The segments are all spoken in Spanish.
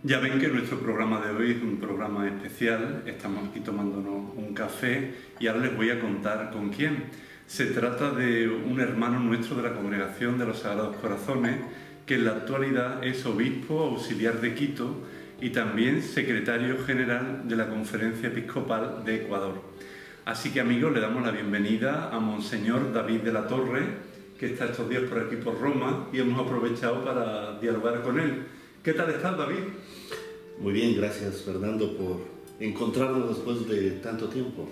Ya ven que nuestro programa de hoy es un programa especial, estamos aquí tomándonos un café y ahora les voy a contar con quién. Se trata de un hermano nuestro de la Congregación de los Sagrados Corazones, que en la actualidad es obispo auxiliar de Quito y también secretario general de la Conferencia Episcopal de Ecuador. Así que, amigos, le damos la bienvenida a Monseñor David de la Torre, que está estos días por aquí por Roma, y hemos aprovechado para dialogar con él. ¿Qué tal estás, David? Muy bien, gracias Fernando por encontrarnos después de tanto tiempo.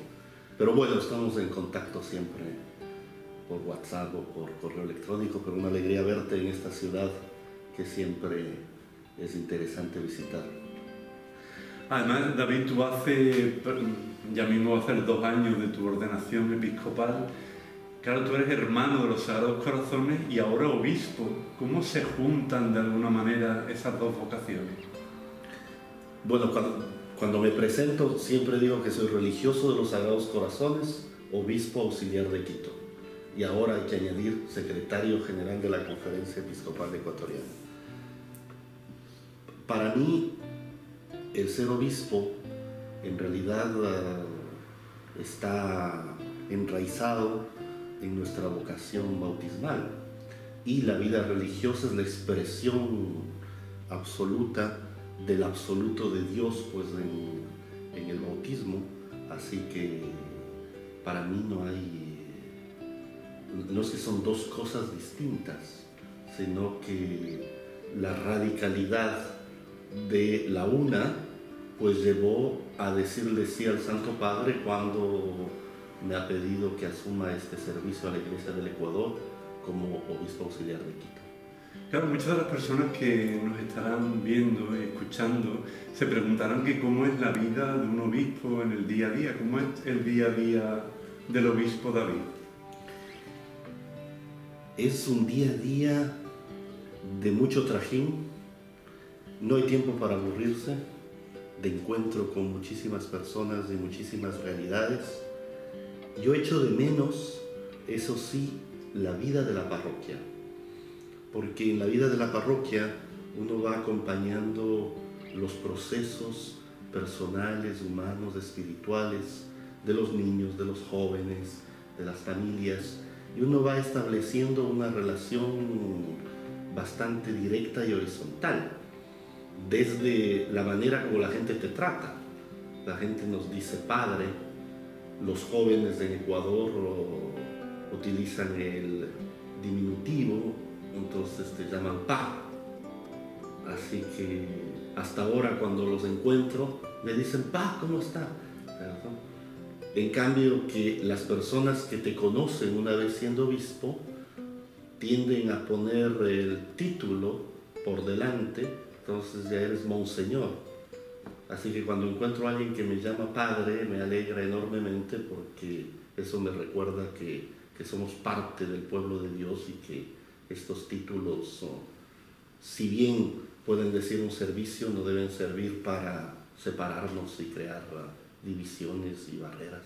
Pero bueno, estamos en contacto siempre por WhatsApp o por correo electrónico, pero una alegría verte en esta ciudad que siempre es interesante visitar. Además, David, tú ya mismo va a hacer 2 años de tu ordenación episcopal. Claro, tú eres hermano de los Sagrados Corazones y ahora obispo. ¿Cómo se juntan de alguna manera esas dos vocaciones? Bueno, cuando me presento siempre digo que soy religioso de los Sagrados Corazones, obispo auxiliar de Quito. Y ahora hay que añadir secretario general de la Conferencia Episcopal Ecuatoriana. Para mí, el ser obispo en realidad está enraizado en nuestra vocación bautismal, y la vida religiosa es la expresión absoluta del absoluto de Dios pues en el bautismo. Así que para mí no es que son dos cosas distintas, sino que la radicalidad de la una pues llevó a decirle sí al Santo Padre cuando me ha pedido que asuma este servicio a la Iglesia del Ecuador como obispo auxiliar de Quito. Claro, muchas de las personas que nos estarán viendo y escuchando se preguntarán que cómo es la vida de un obispo en el día a día, cómo es el día a día del obispo David. Es un día a día de mucho trajín, no hay tiempo para aburrirse, de encuentro con muchísimas personas de muchísimas realidades. Yo echo de menos, eso sí, la vida de la parroquia, porque en la vida de la parroquia uno va acompañando los procesos personales, humanos, espirituales, de los niños, de los jóvenes, de las familias, y uno va estableciendo una relación bastante directa y horizontal, desde la manera como la gente te trata. La gente nos dice padre, los jóvenes en Ecuador utilizan el diminutivo, entonces te llaman pa. Así que hasta ahora cuando los encuentro me dicen pa, ¿cómo está? ¿Verdad? En cambio que las personas que te conocen una vez siendo obispo tienden a poner el título por delante, entonces ya eres monseñor. Así que cuando encuentro a alguien que me llama padre, me alegra enormemente, porque eso me recuerda que somos parte del pueblo de Dios y que estos títulos, si bien pueden decir un servicio, no deben servir para separarnos y crear divisiones y barreras.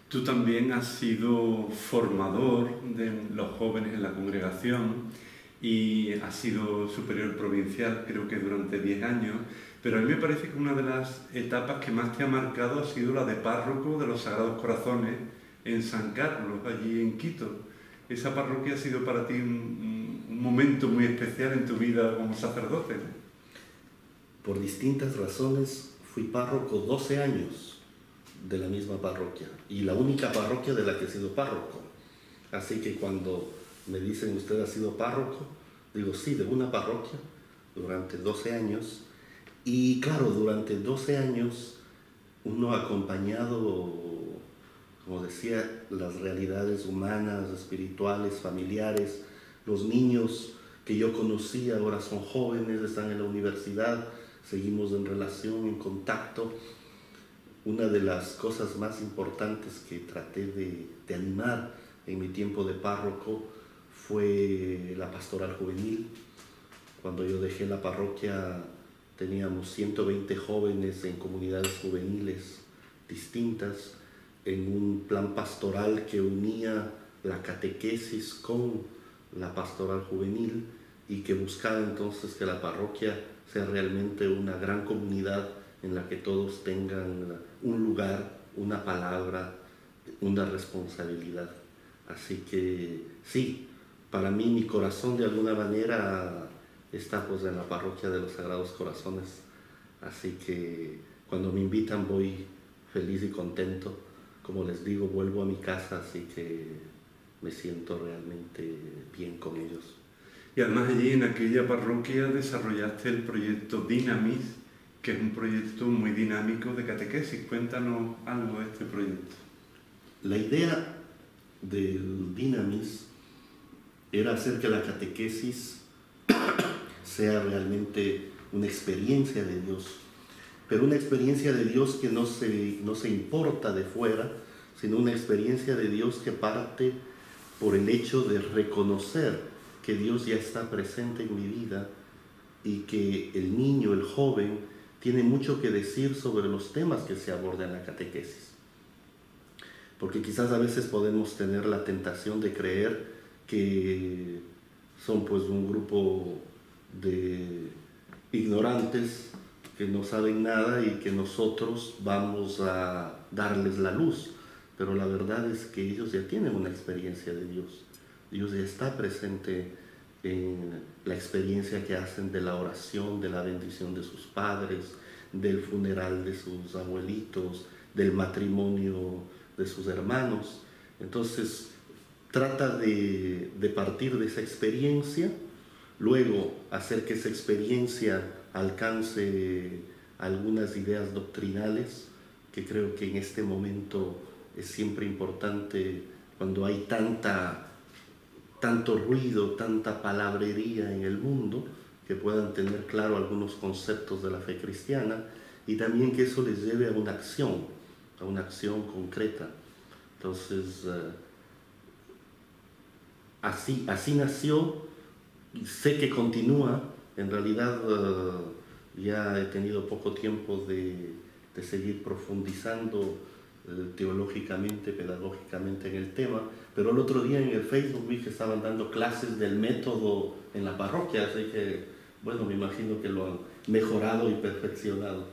Tú también has sido formador de los jóvenes en la congregación y has sido superior provincial, creo que durante 10 años, pero a mí me parece que una de las etapas que más te ha marcado ha sido la de párroco de los Sagrados Corazones en San Carlos, allí en Quito. Esa parroquia ha sido para ti un momento muy especial en tu vida como sacerdote, ¿no? Por distintas razones fui párroco 12 años de la misma parroquia, y la única parroquia de la que he sido párroco. Así que cuando me dicen usted ha sido párroco, digo sí, de una parroquia durante 12 años. Y claro, durante 12 años uno ha acompañado, como decía, las realidades humanas, espirituales, familiares. Los niños que yo conocí ahora son jóvenes, están en la universidad, seguimos en relación, en contacto. Una de las cosas más importantes que traté de animar en mi tiempo de párroco fue la pastoral juvenil. Cuando yo dejé la parroquia teníamos 120 jóvenes en comunidades juveniles distintas, en un plan pastoral que unía la catequesis con la pastoral juvenil y que buscaba entonces que la parroquia sea realmente una gran comunidad en la que todos tengan un lugar, una palabra, una responsabilidad. Así que sí, para mí mi corazón de alguna manera está pues en la parroquia de los Sagrados Corazones. Así que cuando me invitan voy feliz y contento. Como les digo, vuelvo a mi casa, así que me siento realmente bien con ellos. Y además allí en aquella parroquia desarrollaste el proyecto Dynamis, que es un proyecto muy dinámico de catequesis. Cuéntanos algo de este proyecto. La idea del Dynamis era hacer que la catequesis sea realmente una experiencia de Dios, pero una experiencia de Dios que no se importa de fuera, sino una experiencia de Dios que parte por el hecho de reconocer que Dios ya está presente en mi vida y que el niño, el joven, tiene mucho que decir sobre los temas que se abordan en la catequesis. Porque quizás a veces podemos tener la tentación de creer que son pues un grupo de ignorantes que no saben nada y que nosotros vamos a darles la luz. Pero la verdad es que ellos ya tienen una experiencia de Dios. Dios ya está presente en la experiencia que hacen de la oración, de la bendición de sus padres, del funeral de sus abuelitos, del matrimonio de sus hermanos. Entonces, trata de partir de esa experiencia, luego hacer que esa experiencia alcance algunas ideas doctrinales, que creo que en este momento es siempre importante cuando hay tanto ruido, tanta palabrería en el mundo, que puedan tener claro algunos conceptos de la fe cristiana y también que eso les lleve a una acción concreta. Entonces, así nació y sé que continúa. En realidad ya he tenido poco tiempo de seguir profundizando teológicamente, pedagógicamente en el tema, pero el otro día en el Facebook vi que estaban dando clases del método en la parroquia, así que bueno, me imagino que lo han mejorado y perfeccionado.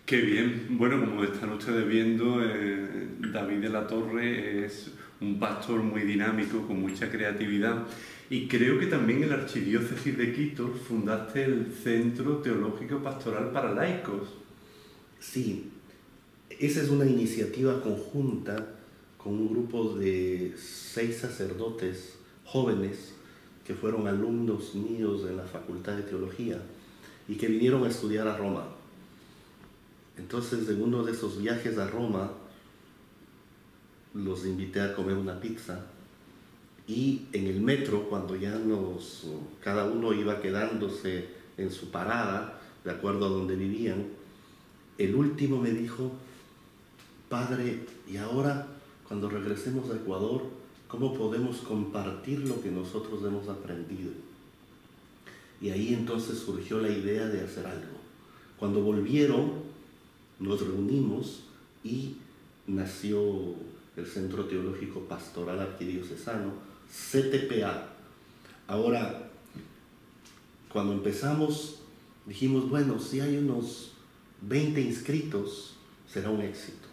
Qué bien. Bueno, como están ustedes viendo, David de la Torre es un pastor muy dinámico, con mucha creatividad, y creo que también en la Archidiócesis de Quito fundaste el Centro Teológico Pastoral para Laicos. Sí, esa es una iniciativa conjunta con un grupo de 6 sacerdotes jóvenes que fueron alumnos míos en la Facultad de Teología y que vinieron a estudiar a Roma. Entonces, en uno de esos viajes a Roma, los invité a comer una pizza y en el metro, cuando ya cada uno iba quedándose en su parada, de acuerdo a donde vivían, el último me dijo: Padre, y ahora, cuando regresemos a Ecuador, ¿cómo podemos compartir lo que nosotros hemos aprendido? Y ahí entonces surgió la idea de hacer algo. Cuando volvieron, nos reunimos y nació el Centro Teológico Pastoral Arquidiocesano, CTPA. Ahora, cuando empezamos, dijimos, bueno, si hay unos 20 inscritos, será un éxito.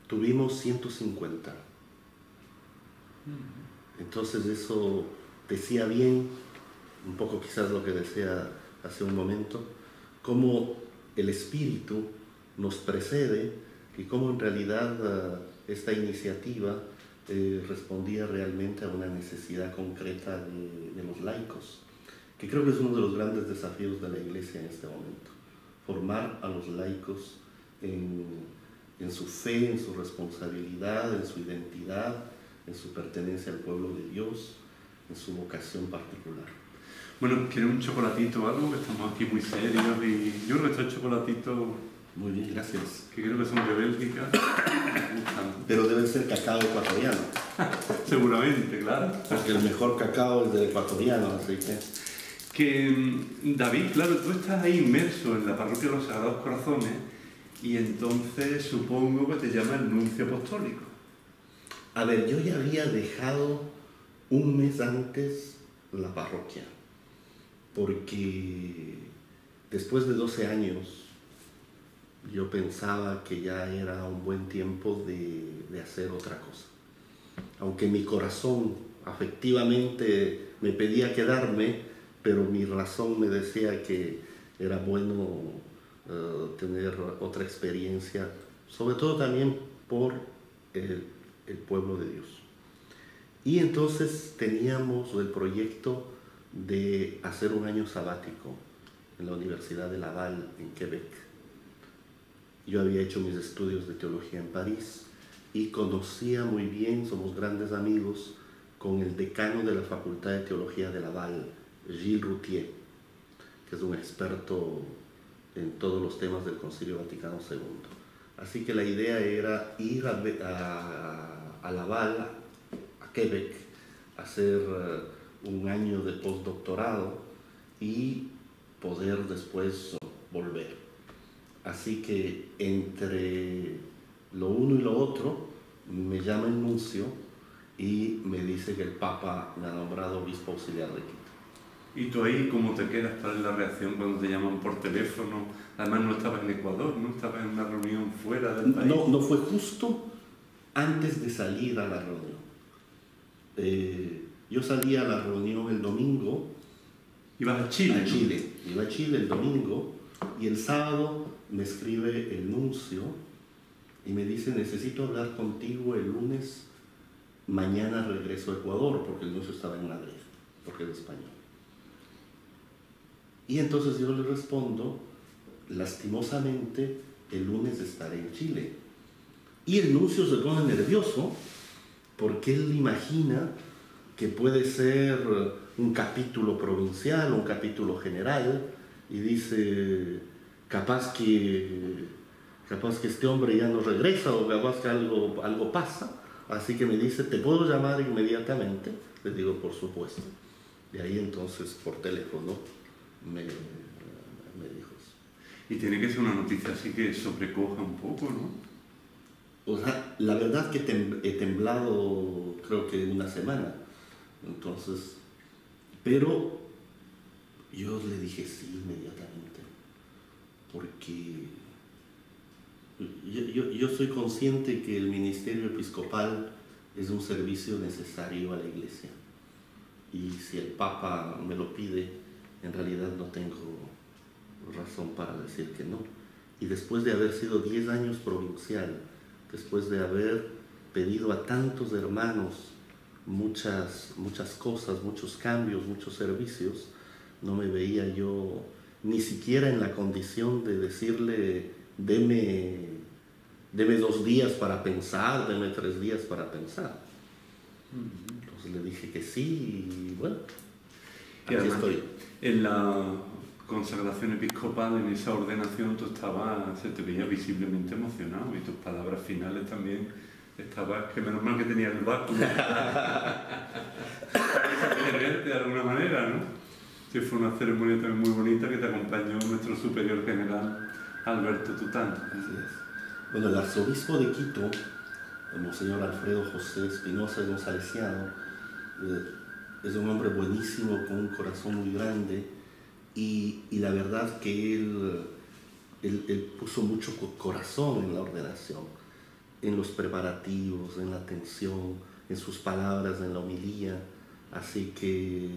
Tuvimos 150. Entonces eso decía bien, un poco quizás lo que decía hace un momento, cómo el Espíritu nos precede y cómo en realidad esta iniciativa respondía realmente a una necesidad concreta de los laicos, que creo que es uno de los grandes desafíos de la Iglesia en este momento, formar a los laicos en su fe, en su responsabilidad, en su identidad, en su pertenencia al pueblo de Dios, en su vocación particular. Bueno, ¿quieren un chocolatito o algo? Que estamos aquí muy serios y yo creo que estos chocolatitos... Muy bien, gracias. Que creo que son de Bélgica. Pero deben ser cacao ecuatoriano. Seguramente, claro. Porque el mejor cacao es del ecuatoriano, así que... David, claro, tú estás ahí inmerso en la parroquia de los Sagrados Corazones y entonces supongo que te llama el nuncio apostólico. A ver, yo ya había dejado un mes antes la parroquia, porque después de 12 años, yo pensaba que ya era un buen tiempo de hacer otra cosa. Aunque mi corazón afectivamente me pedía quedarme, pero mi razón me decía que era bueno tener otra experiencia, sobre todo también por el pueblo de Dios. Y entonces teníamos el proyecto de hacer un año sabático en la Universidad de Laval, en Quebec. Yo había hecho mis estudios de teología en París y conocía muy bien, somos grandes amigos, con el decano de la Facultad de Teología de Laval, Gilles Routier, que es un experto en todos los temas del Concilio Vaticano II. Así que la idea era ir a Laval, a Quebec, hacer un año de postdoctorado y poder después volver. Así que entre lo uno y lo otro me llama el nuncio y me dice que el Papa me ha nombrado obispo auxiliar de Quito. ¿Y tú ahí cómo te quedas? ¿Cuál es la reacción cuando te llaman por teléfono? Además no estabas en Ecuador, ¿no? Estabas en una reunión fuera del país. No fue justo antes de salir a la reunión. Yo salí a la reunión el domingo. ¿Ibas a Chile? A Chile. Iba a Chile el domingo y el sábado me escribe el nuncio y me dice: necesito hablar contigo el lunes, mañana regreso a Ecuador, porque el nuncio estaba en Madrid, porque es español. Y entonces yo le respondo: lastimosamente el lunes estaré en Chile. Y el nuncio se pone nervioso porque él imagina que puede ser un capítulo provincial, un capítulo general, y dice: capaz que este hombre ya no regresa, o capaz que algo pasa. Así que me dice: ¿te puedo llamar inmediatamente? Le digo: por supuesto. Y ahí entonces por teléfono me dijo eso. Y tiene que ser una noticia así que sobrecoja un poco, ¿no? O sea, la verdad que he temblado creo que una semana. Entonces, pero yo le dije sí inmediatamente, porque yo soy consciente que el ministerio episcopal es un servicio necesario a la Iglesia. Y si el Papa me lo pide, en realidad no tengo razón para decir que no. Y después de haber sido 10 años provincial, después de haber pedido a tantos hermanos muchas cosas, muchos cambios, muchos servicios, no me veía yo ni siquiera en la condición de decirle: deme 2 días para pensar, deme 3 días para pensar. Entonces le dije que sí y bueno, y aquí además, estoy. En la consagración episcopal, en esa ordenación, tú se te veía visiblemente emocionado y tus palabras finales también estabas, que menos mal que tenía el báculo para verte de alguna manera, ¿no? Sí, fue una ceremonia también muy bonita que te acompañó nuestro superior general Alberto Tután. Así es. Bueno, el arzobispo de Quito, el monseñor Alfredo José Espinosa Gonzalesiano, es un hombre buenísimo, con un corazón muy grande, y la verdad que él puso mucho corazón en la ordenación, en los preparativos, en la atención, en sus palabras, en la homilía. Así que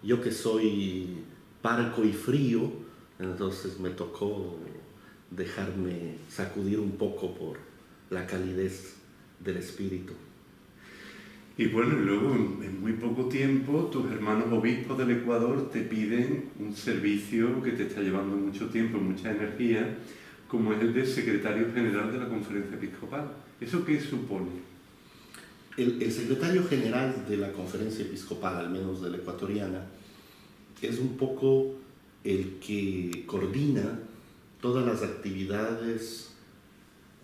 yo, que soy parco y frío, entonces me tocó dejarme sacudir un poco por la calidez del espíritu. Y bueno, luego en muy poco tiempo tus hermanos obispos del Ecuador te piden un servicio que te está llevando mucho tiempo y mucha energía, como es el de secretario general de la Conferencia Episcopal. ¿Eso qué supone? El secretario general de la Conferencia Episcopal, al menos de la ecuatoriana, es un poco el que coordina todas las actividades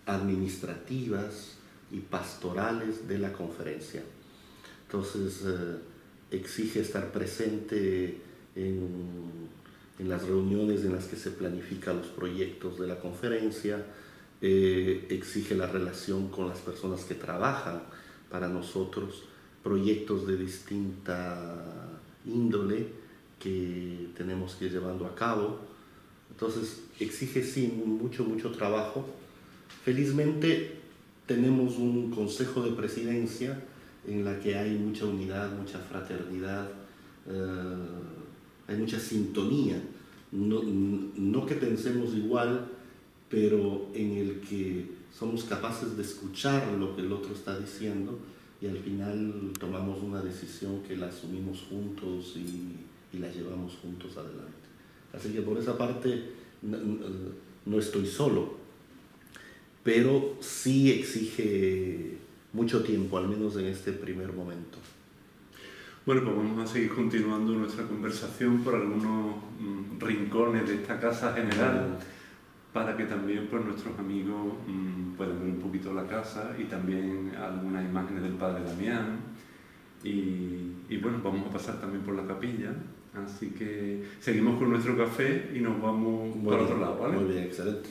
administrativas y pastorales de la conferencia. Entonces exige estar presente en las reuniones en las que se planifican los proyectos de la conferencia, exige la relación con las personas que trabajan para nosotros, proyectos de distinta índole que tenemos que ir llevando a cabo. Entonces exige sí mucho trabajo. Felizmente tenemos un consejo de presidencia en la que hay mucha unidad, mucha fraternidad, hay mucha sintonía. No que pensemos igual, pero en el que somos capaces de escuchar lo que el otro está diciendo y al final tomamos una decisión que la asumimos juntos y la llevamos juntos adelante. Así que por esa parte no estoy solo, pero sí exige mucho tiempo, al menos en este primer momento. Bueno, pues vamos a seguir continuando nuestra conversación por algunos rincones de esta casa general, para que también pues, nuestros amigos puedan ver un poquito la casa y también algunas imágenes del padre Damián. Y bueno, vamos a pasar también por la capilla, así que seguimos con nuestro café y nos vamos para otro lado, ¿vale? Muy bien, excelente.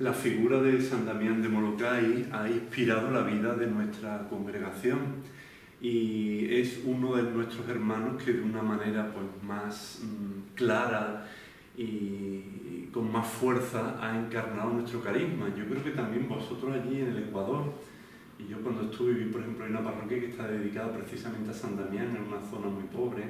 La figura de San Damián de Molokai ha inspirado la vida de nuestra congregación y es uno de nuestros hermanos que de una manera pues, más clara y con más fuerza ha encarnado nuestro carisma. Yo creo que también vosotros allí en el Ecuador, y yo cuando estuve vi por ejemplo en una parroquia que está dedicada precisamente a San Damián, en una zona muy pobre,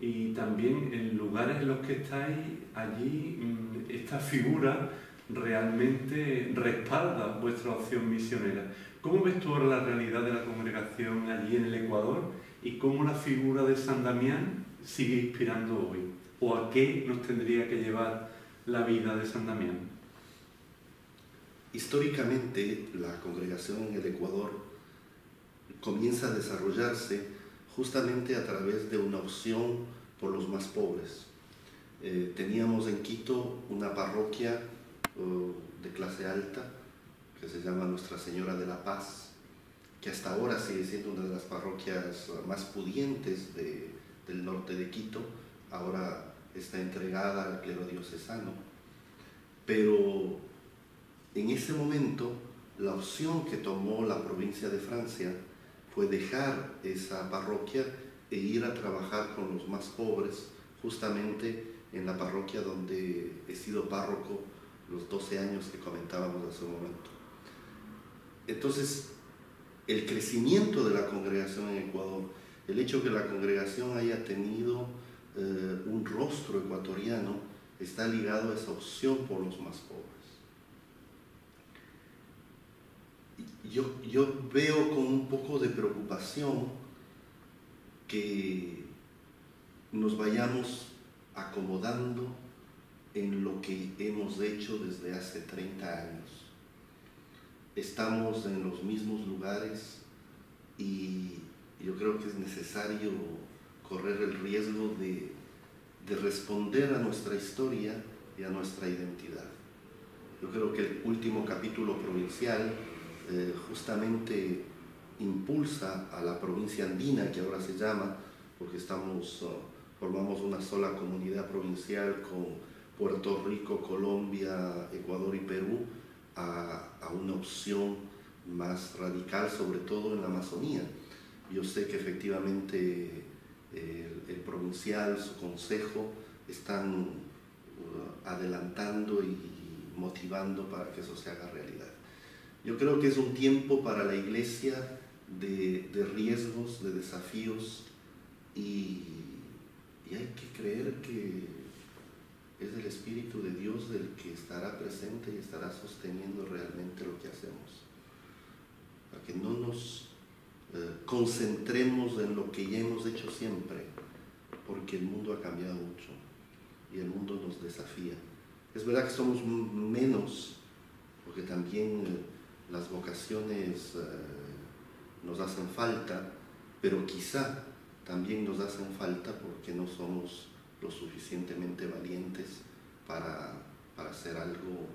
y también en lugares en los que estáis allí, esta figura realmente respalda vuestra opción misionera. ¿Cómo ves tú ahora la realidad de la congregación allí en el Ecuador y cómo la figura de San Damián sigue inspirando hoy? ¿O a qué nos tendría que llevar la vida de San Damián? Históricamente, la congregación en el Ecuador comienza a desarrollarse justamente a través de una opción por los más pobres. Teníamos en Quito una parroquia de clase alta que se llama Nuestra Señora de la Paz, que hasta ahora sigue siendo una de las parroquias más pudientes del norte de Quito. Ahora está entregada al clero diocesano, pero en ese momento la opción que tomó la provincia de Francia fue dejar esa parroquia e ir a trabajar con los más pobres, justamente en la parroquia donde he sido párroco los 12 años que comentábamos hace un momento. Entonces, el crecimiento de la congregación en Ecuador, el hecho que la congregación haya tenido un rostro ecuatoriano, está ligado a esa opción por los más pobres. Yo veo con un poco de preocupación que nos vayamos acomodando en lo que hemos hecho desde hace 30 años. Estamos en los mismos lugares y yo creo que es necesario correr el riesgo de responder a nuestra historia y a nuestra identidad. Yo creo que el último capítulo provincial justamente impulsa a la provincia andina, que ahora se llama, porque formamos una sola comunidad provincial con Puerto Rico, Colombia, Ecuador y Perú, a una opción más radical, sobre todo en la Amazonía. Yo sé que efectivamente el provincial, su consejo, están adelantando y motivando para que eso se haga realidad. Yo creo que es un tiempo para la Iglesia de riesgos, de desafíos, y hay que creer que es el Espíritu de Dios el que estará presente y estará sosteniendo realmente lo que hacemos. Para que no nos concentremos en lo que ya hemos hecho siempre, porque el mundo ha cambiado mucho y el mundo nos desafía. Es verdad que somos menos, porque también las vocaciones nos hacen falta, pero quizá también nos hacen falta porque no somos lo suficientemente valientes para hacer algo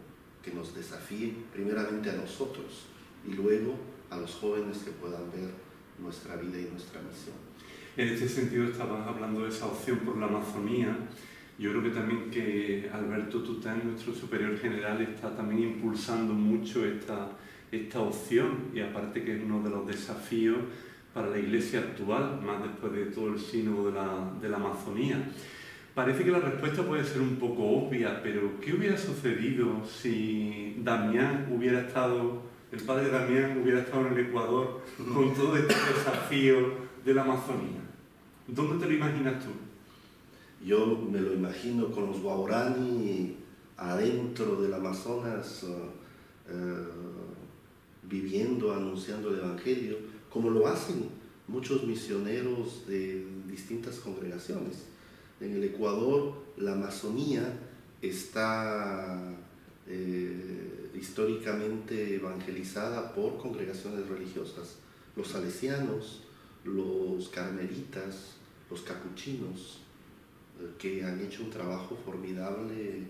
que nos desafíe primeramente a nosotros y luego a los jóvenes que puedan ver nuestra vida y nuestra misión. En este sentido estabas hablando de esa opción por la Amazonía. Yo creo que también que Alberto Tután, nuestro superior general, está también impulsando mucho esta opción, y aparte que es uno de los desafíos para la Iglesia actual, más después de todo el sínodo de la Amazonía. Parece que la respuesta puede ser un poco obvia, pero ¿qué hubiera sucedido si Damián hubiera estado, el padre Damián hubiera estado en el Ecuador con todo este desafío de la Amazonía? ¿Dónde te lo imaginas tú? Yo me lo imagino con los Guarani adentro del Amazonas, viviendo, anunciando el Evangelio, como lo hacen muchos misioneros de distintas congregaciones. En el Ecuador, la Amazonía está históricamente evangelizada por congregaciones religiosas. Los salesianos, los carmelitas, los capuchinos, que han hecho un trabajo formidable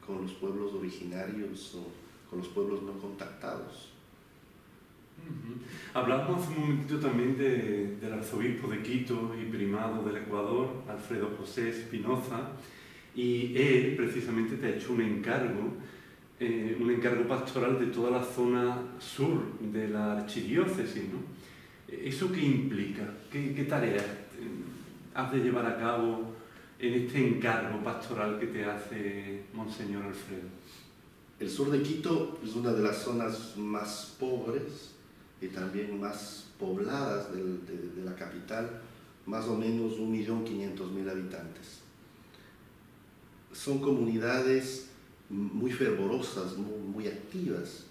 con los pueblos originarios o con los pueblos no contactados. Hablamos hace un momentito también del arzobispo de Quito y primado del Ecuador, Alfredo José Espinoza, y él precisamente te ha hecho un encargo pastoral de toda la zona sur de la archidiócesis, ¿no? ¿Eso qué implica? ¿Qué tareas has de llevar a cabo en este encargo pastoral que te hace Monseñor Alfredo? El sur de Quito es una de las zonas más pobres y también más pobladas de la capital, más o menos 1.500.000 habitantes. Son comunidades muy fervorosas, muy activas.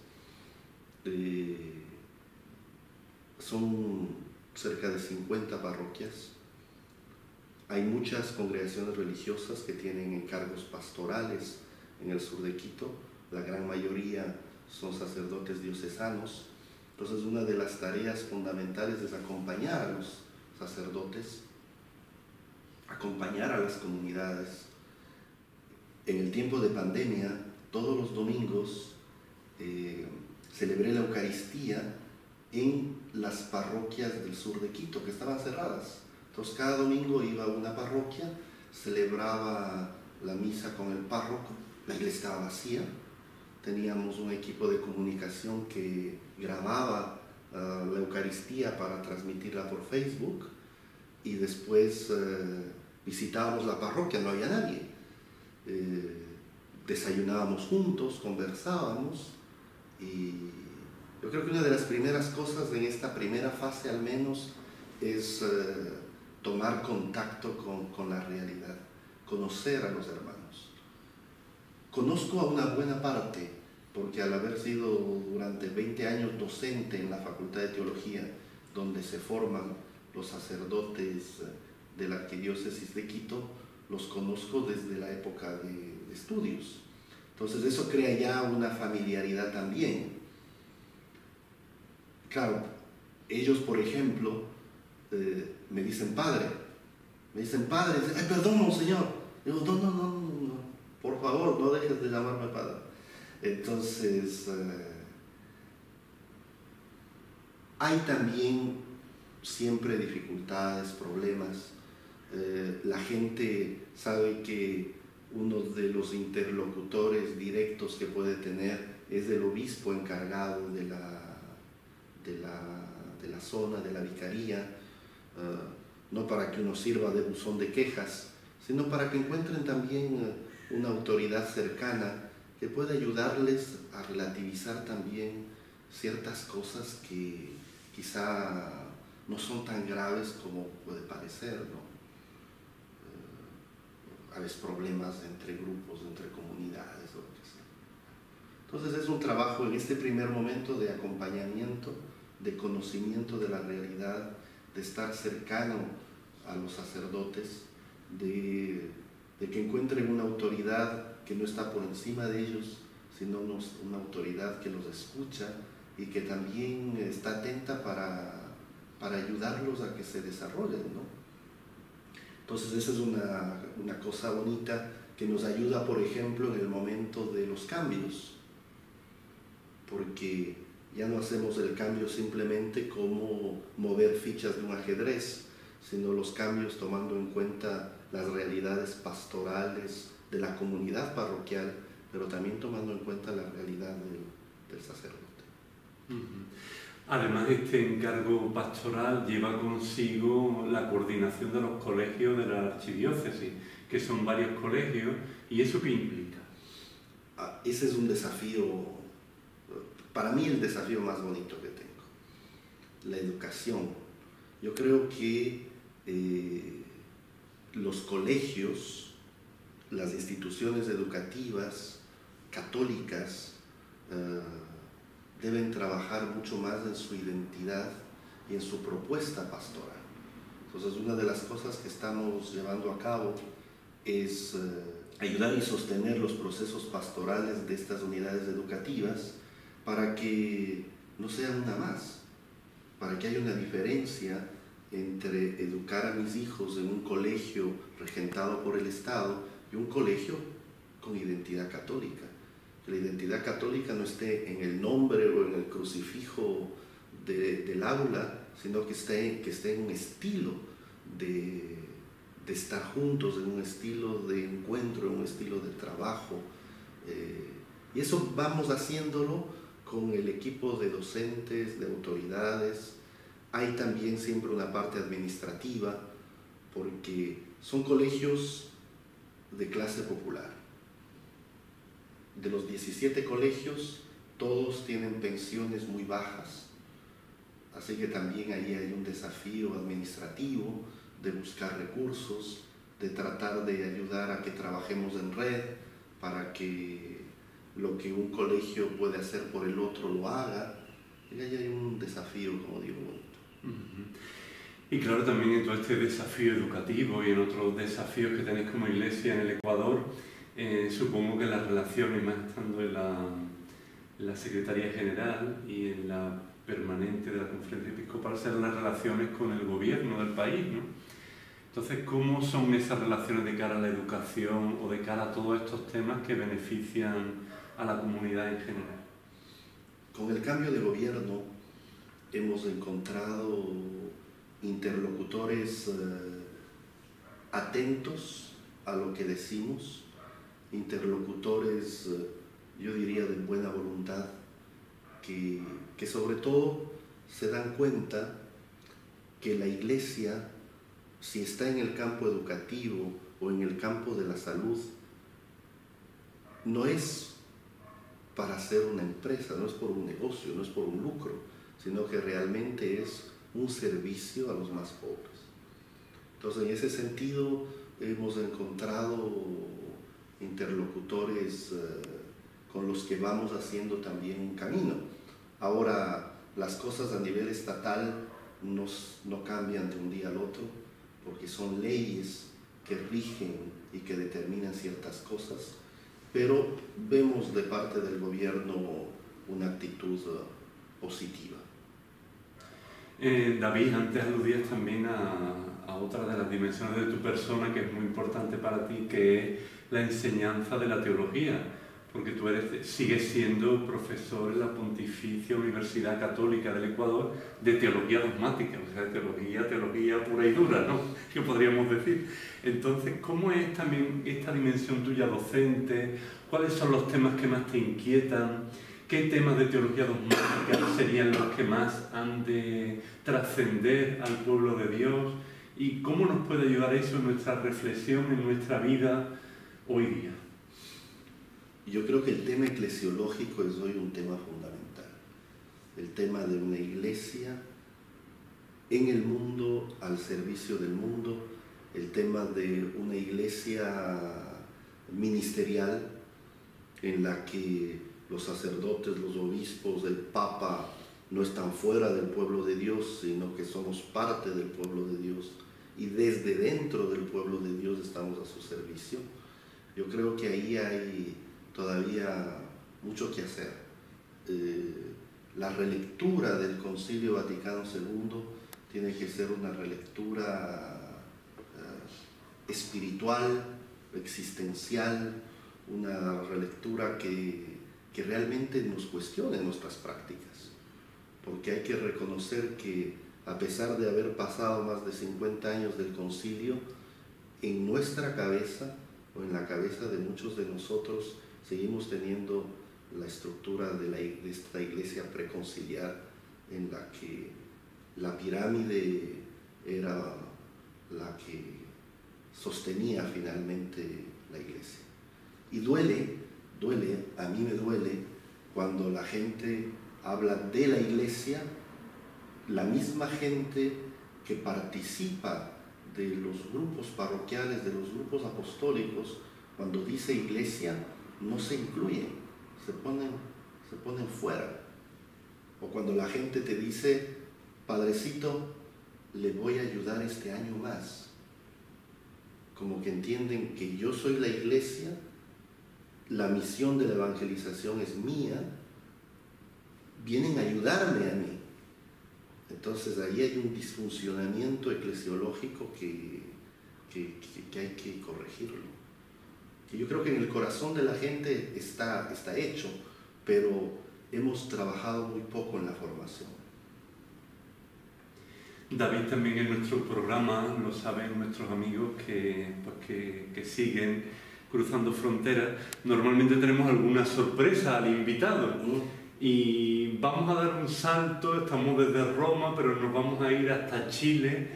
Son cerca de 50 parroquias. Hay muchas congregaciones religiosas que tienen encargos pastorales en el sur de Quito. La gran mayoría son sacerdotes diocesanos. Entonces, una de las tareas fundamentales es acompañar a los sacerdotes, acompañar a las comunidades. En el tiempo de pandemia, todos los domingos celebré la Eucaristía en las parroquias del sur de Quito, que estaban cerradas. Entonces, cada domingo iba a una parroquia, celebraba la misa con el párroco, la iglesia estaba vacía. Teníamos un equipo de comunicación que grababa la Eucaristía para transmitirla por Facebook, y después visitábamos la parroquia, no había nadie. Desayunábamos juntos, conversábamos, y yo creo que una de las primeras cosas en esta primera fase al menos es tomar contacto con la realidad, conocer a los hermanos. Conozco a una buena parte, porque al haber sido durante 20 años docente en la Facultad de Teología, donde se forman los sacerdotes de la Arquidiócesis de Quito, los conozco desde la época de estudios. Entonces eso crea ya una familiaridad también. Claro, ellos, por ejemplo, me dicen padre, dicen, ay, perdón, monseñor. Digo, no, por favor, no dejes de llamarme padre. Entonces, hay también siempre dificultades, problemas. La gente sabe que uno de los interlocutores directos que puede tener es el obispo encargado de la zona, de la vicaría, no para que uno sirva de buzón de quejas, sino para que encuentren también una autoridad cercana que pueda ayudarles a relativizar también ciertas cosas que quizá no son tan graves como puede parecer, ¿no? A veces problemas entre grupos, entre comunidades, o lo que sea. Entonces es un trabajo en este primer momento de acompañamiento, de conocimiento de la realidad, de estar cercano a los sacerdotes, de que encuentren una autoridad que no está por encima de ellos, sino una autoridad que los escucha y que también está atenta para ayudarlos a que se desarrollen, ¿no? Entonces esa es una cosa bonita que nos ayuda, por ejemplo, en el momento de los cambios, porque ya no hacemos el cambio simplemente como mover fichas de un ajedrez, sino los cambios tomando en cuenta las realidades pastorales de la comunidad parroquial, pero también tomando en cuenta la realidad del sacerdote. Además, este encargo pastoral lleva consigo la coordinación de los colegios de la archidiócesis, que son varios colegios, ¿y eso qué implica? Ese es un desafío, para mí el desafío más bonito que tengo, la educación. Yo creo que los colegios, las instituciones educativas católicas, deben trabajar mucho más en su identidad y en su propuesta pastoral. Entonces, una de las cosas que estamos llevando a cabo es ayudar y sostener los procesos pastorales de estas unidades educativas para que no sea una más, para que haya una diferencia entre educar a mis hijos en un colegio regentado por el Estado y un colegio con identidad católica. Que la identidad católica no esté en el nombre o en el crucifijo del aula, sino que esté en un estilo de estar juntos, en un estilo de encuentro, en un estilo de trabajo. Y eso vamos haciéndolo con el equipo de docentes, de autoridades. Hay también siempre una parte administrativa, porque son colegios de clase popular. De los 17 colegios, todos tienen pensiones muy bajas, así que también ahí hay un desafío administrativo de buscar recursos, de tratar de ayudar a que trabajemos en red para que lo que un colegio puede hacer por el otro lo haga. Y ahí hay un desafío, como digo, bonito. Y claro, también en todo este desafío educativo y en otros desafíos que tenéis como iglesia en el Ecuador, supongo que las relaciones, más estando en la Secretaría General y en la permanente de la Conferencia Episcopal, serán las relaciones con el gobierno del país, ¿no? Entonces, ¿cómo son esas relaciones de cara a la educación o de cara a todos estos temas que benefician a la comunidad en general? Con el cambio de gobierno hemos encontrado interlocutores atentos a lo que decimos, interlocutores, yo diría, de buena voluntad, que sobre todo se dan cuenta que la iglesia, si está en el campo educativo o en el campo de la salud, no es para hacer una empresa, no es por un negocio, no es por un lucro, sino que realmente es un servicio a los más pobres. Entonces, en ese sentido, hemos encontrado interlocutores con los que vamos haciendo también un camino. Ahora, las cosas a nivel estatal no cambian de un día al otro, porque son leyes que rigen y que determinan ciertas cosas, pero vemos de parte del gobierno una actitud positiva. David, antes aludías también a otra de las dimensiones de tu persona que es muy importante para ti, que es la enseñanza de la teología, porque tú sigues siendo profesor en la Pontificia Universidad Católica del Ecuador de teología dogmática, o sea, teología pura y dura, ¿no? ¿Qué podríamos decir? Entonces, ¿cómo es también esta dimensión tuya docente? ¿Cuáles son los temas que más te inquietan? ¿Qué temas de teología dogmática serían los que más han de trascender al pueblo de Dios? ¿Y cómo nos puede ayudar eso en nuestra reflexión, en nuestra vida hoy día? Yo creo que el tema eclesiológico es hoy un tema fundamental. El tema de una iglesia en el mundo, al servicio del mundo, el tema de una iglesia ministerial en la que los sacerdotes, los obispos, el Papa no están fuera del pueblo de Dios, sino que somos parte del pueblo de Dios y desde dentro del pueblo de Dios estamos a su servicio. Yo creo que ahí hay todavía mucho que hacer. La relectura del Concilio Vaticano II tiene que ser una relectura espiritual, existencial, una relectura que realmente nos cuestione nuestras prácticas, porque hay que reconocer que a pesar de haber pasado más de 50 años del concilio, en nuestra cabeza o en la cabeza de muchos de nosotros seguimos teniendo la estructura de esta iglesia preconciliar en la que la pirámide era la que sostenía finalmente la iglesia. Y duele, a mí me duele cuando la gente habla de la iglesia, la misma gente que participa de los grupos parroquiales, de los grupos apostólicos, cuando dice iglesia, no se incluyen, se ponen fuera. O cuando la gente te dice, padrecito, le voy a ayudar este año más. Como que entienden que yo soy la iglesia, la misión de la evangelización es mía, vienen a ayudarme a mí. Entonces ahí hay un disfuncionamiento eclesiológico que hay que corregirlo. Y yo creo que en el corazón de la gente está hecho, pero hemos trabajado muy poco en la formación. David también en nuestro programa, lo saben nuestros amigos que siguen Cruzando Fronteras, normalmente tenemos alguna sorpresa al invitado. Y vamos a dar un salto, estamos desde Roma, pero nos vamos a ir hasta Chile,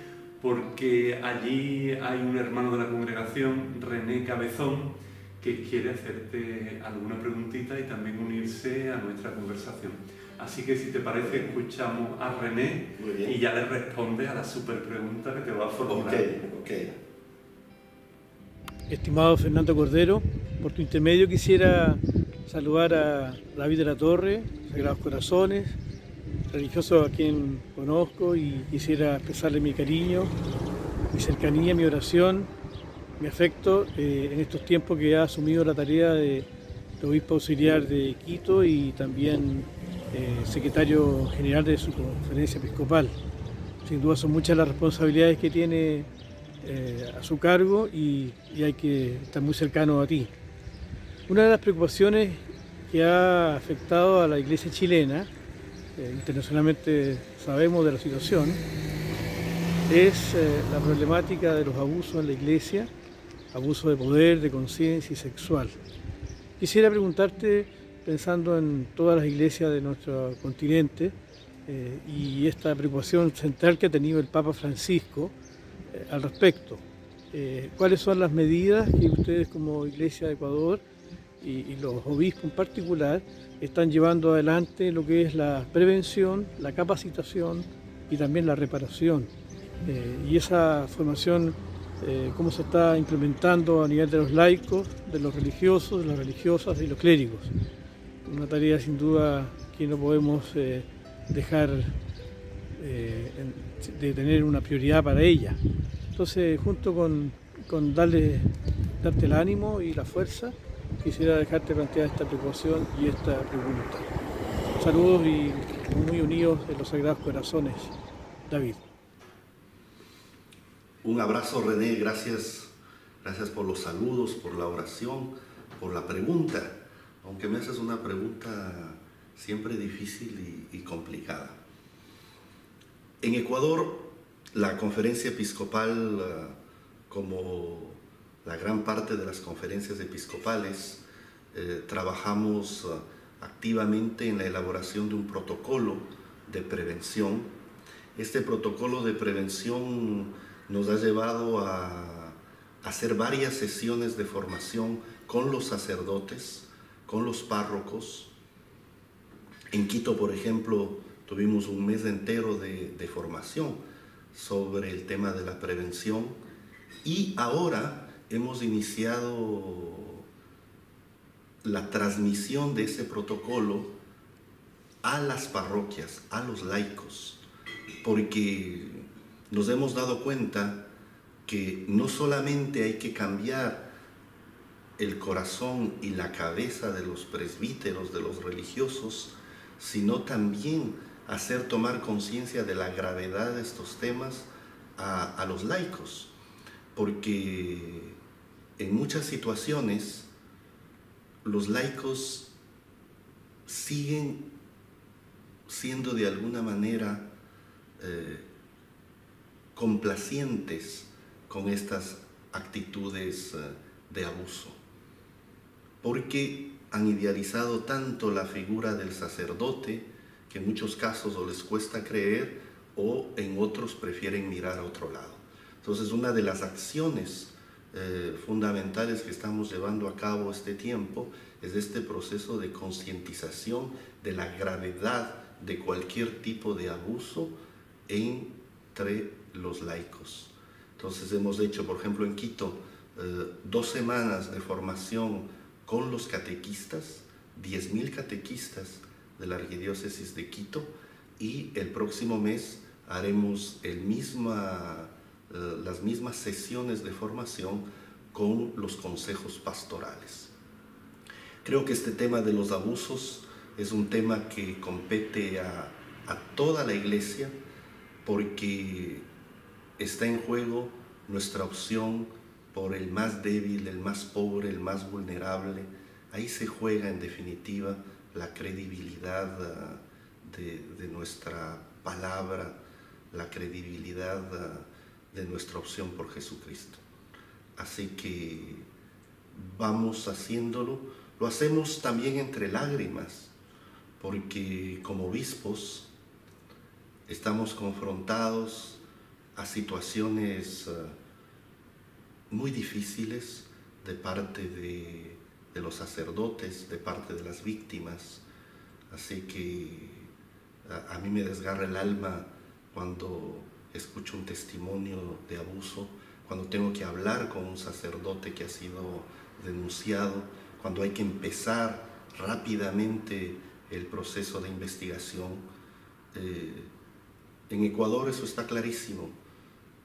porque allí hay un hermano de la congregación, René Cabezón, que quiere hacerte alguna preguntita y también unirse a nuestra conversación. Así que si te parece, escuchamos a René y ya le responde a la super pregunta que te va a formular. Okay. Estimado Fernando Cordero, por tu intermedio quisiera saludar a David de la Torre, Sagrados Corazones, religioso a quien conozco, y quisiera expresarle mi cariño, mi cercanía, mi oración, mi afecto en estos tiempos que ha asumido la tarea de obispo auxiliar de Quito y también secretario general de su conferencia episcopal. Sin duda son muchas las responsabilidades que tiene a su cargo y hay que estar muy cercano a ti. Una de las preocupaciones que ha afectado a la iglesia chilena, internacionalmente sabemos de la situación, es la problemática de los abusos en la iglesia, abuso de poder, de conciencia y sexual. Quisiera preguntarte, pensando en todas las iglesias de nuestro continente y esta preocupación central que ha tenido el Papa Francisco al respecto, ¿cuáles son las medidas que ustedes como Iglesia de Ecuador y los obispos en particular están llevando adelante lo que es la prevención, la capacitación y también la reparación? Y esa formación, cómo se está implementando a nivel de los laicos, de los religiosos, de las religiosas y los clérigos. Una tarea sin duda que no podemos dejar de tener una prioridad para ella. Entonces, junto con darte el ánimo y la fuerza, quisiera dejarte plantear esta preocupación y esta pregunta. Saludos y muy unidos en los Sagrados Corazones, David. Un abrazo, René, gracias por los saludos, por la oración, por la pregunta, aunque me haces una pregunta siempre difícil y complicada. En Ecuador, la conferencia episcopal, como la gran parte de las conferencias episcopales, trabajamos activamente en la elaboración de un protocolo de prevención. Este protocolo de prevención nos ha llevado a hacer varias sesiones de formación con los sacerdotes, con los párrocos. En Quito, por ejemplo, tuvimos un mes entero de formación sobre el tema de la prevención y ahora hemos iniciado la transmisión de ese protocolo a las parroquias, a los laicos, porque nos hemos dado cuenta que no solamente hay que cambiar el corazón y la cabeza de los presbíteros, de los religiosos, sino también hacer tomar conciencia de la gravedad de estos temas a los laicos, porque en muchas situaciones los laicos siguen siendo de alguna manera complacientes con estas actitudes de abuso, porque han idealizado tanto la figura del sacerdote que en muchos casos o les cuesta creer o en otros prefieren mirar a otro lado. Entonces, una de las acciones fundamentales que estamos llevando a cabo este tiempo es este proceso de concientización de la gravedad de cualquier tipo de abuso entre los laicos. Entonces hemos hecho, por ejemplo, en Quito, 2 semanas de formación con los catequistas, 10.000 catequistas de la Arquidiócesis de Quito, y el próximo mes haremos las mismas sesiones de formación con los consejos pastorales. Creo que este tema de los abusos es un tema que compete a toda la Iglesia, porque está en juego nuestra opción por el más débil, el más pobre, el más vulnerable. Ahí se juega en definitiva la credibilidad de nuestra palabra, la credibilidad de nuestra opción por Jesucristo. Así que vamos haciéndolo. Lo hacemos también entre lágrimas, porque como obispos estamos confrontados a situaciones muy difíciles de parte de los sacerdotes, de parte de las víctimas. Así que a mí me desgarra el alma cuando escucho un testimonio de abuso, cuando tengo que hablar con un sacerdote que ha sido denunciado, cuando hay que empezar rápidamente el proceso de investigación. En Ecuador eso está clarísimo.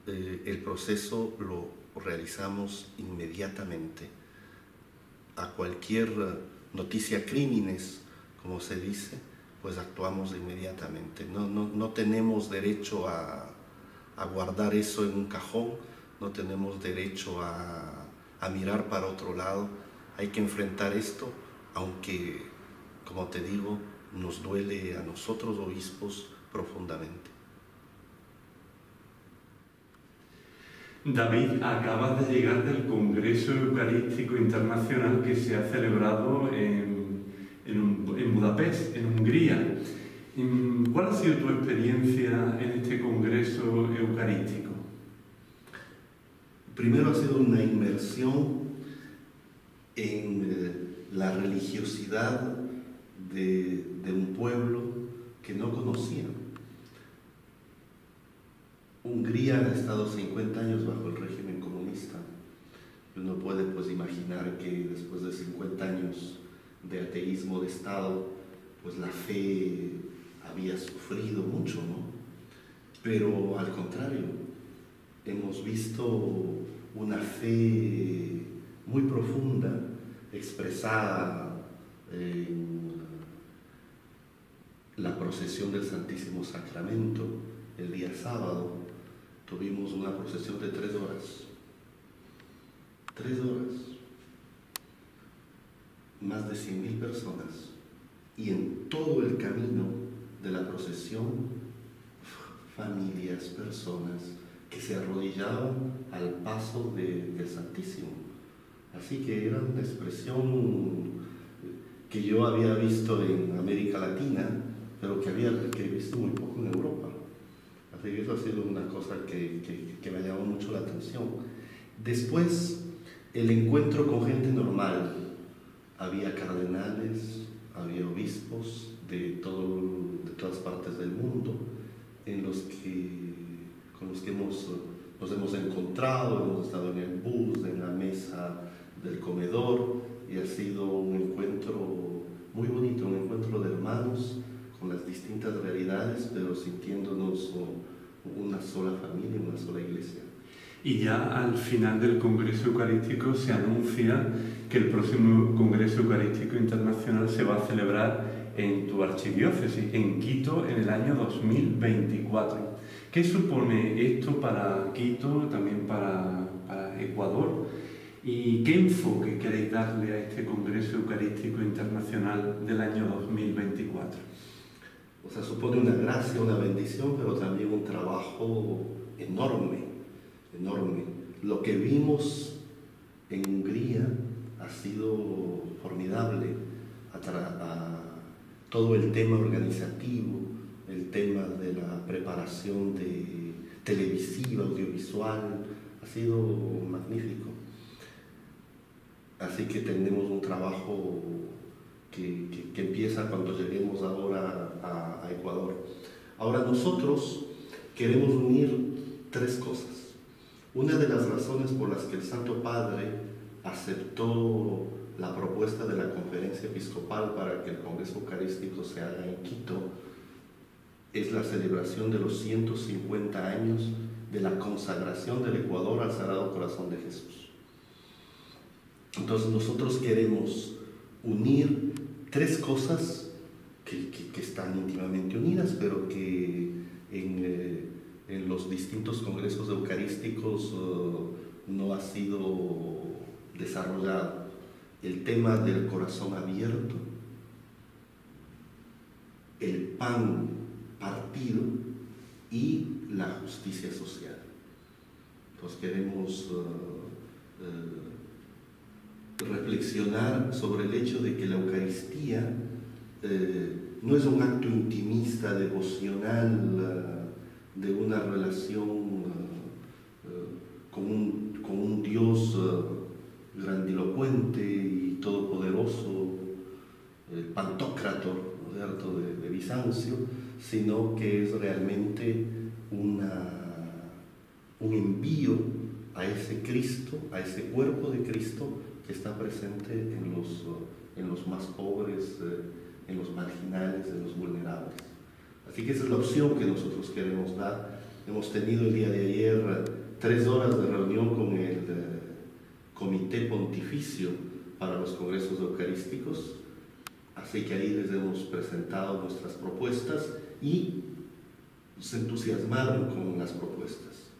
El proceso lo realizamos inmediatamente. A cualquier noticia crímenes, como se dice, pues actuamos inmediatamente. No tenemos derecho a guardar eso en un cajón, no tenemos derecho a mirar para otro lado. Hay que enfrentar esto, aunque, como te digo, nos duele a nosotros obispos profundamente. David, acabas de llegar del Congreso Eucarístico Internacional que se ha celebrado en Budapest, en Hungría. ¿Cuál ha sido tu experiencia en este Congreso Eucarístico? Primero ha sido una inmersión en la religiosidad de un pueblo que no conocía. Hungría ha estado 50 años bajo el régimen comunista. Uno puede pues imaginar que después de 50 años de ateísmo de Estado, pues la fe había sufrido mucho, ¿no? Pero al contrario, hemos visto una fe muy profunda expresada en la procesión del Santísimo Sacramento. El día sábado tuvimos una procesión de 3 horas. 3 horas. Más de 100.000 personas. Y en todo el camino de la procesión, familias, personas que se arrodillaban al paso del Santísimo. Así que era una expresión que yo había visto en América Latina, pero que he visto muy poco en Europa. Así que eso ha sido una cosa que me llamó mucho la atención. Después, el encuentro con gente normal. Había cardenales, había obispos de todas partes del mundo, con los que nos hemos encontrado, hemos estado en el bus, en la mesa del comedor, y ha sido un encuentro muy bonito, un encuentro de hermanos con las distintas realidades, pero sintiéndonos una sola familia, una sola iglesia. Y ya al final del Congreso Eucarístico se anuncia que el próximo Congreso Eucarístico Internacional se va a celebrar en tu archidiócesis, en Quito, en el año 2024. ¿Qué supone esto para Quito, también para Ecuador? ¿Y qué enfoque queréis darle a este Congreso Eucarístico Internacional del año 2024? O sea, supone una gracia, una bendición, pero también un trabajo enorme. Lo que vimos en Hungría ha sido formidable. todo el tema organizativo, el tema de la preparación televisiva, audiovisual, ha sido magnífico. Así que tenemos un trabajo que empieza cuando lleguemos ahora a Ecuador. Ahora nosotros queremos unir tres cosas. Una de las razones por las que el Santo Padre aceptó la propuesta de la Conferencia Episcopal para que el Congreso Eucarístico se haga en Quito es la celebración de los 150 años de la consagración del Ecuador al Sagrado Corazón de Jesús. Entonces nosotros queremos unir tres cosas que están íntimamente unidas, pero que en los distintos congresos eucarísticos no ha sido desarrollado. El tema del corazón abierto, el pan partido y la justicia social. Entonces queremos reflexionar sobre el hecho de que la Eucaristía no es un acto intimista, devocional, de una relación con un Dios grandilocuente y todopoderoso, el Pantocrator, ¿no es cierto?, de Bizancio, sino que es realmente un envío a ese Cristo, a ese cuerpo de Cristo que está presente en los más pobres, en los marginales, en los vulnerables. Así que esa es la opción que nosotros queremos dar. Hemos tenido el día de ayer 3 horas de reunión con el Comité Pontificio para los Congresos Eucarísticos, así que ahí les hemos presentado nuestras propuestas y se entusiasmaron con las propuestas.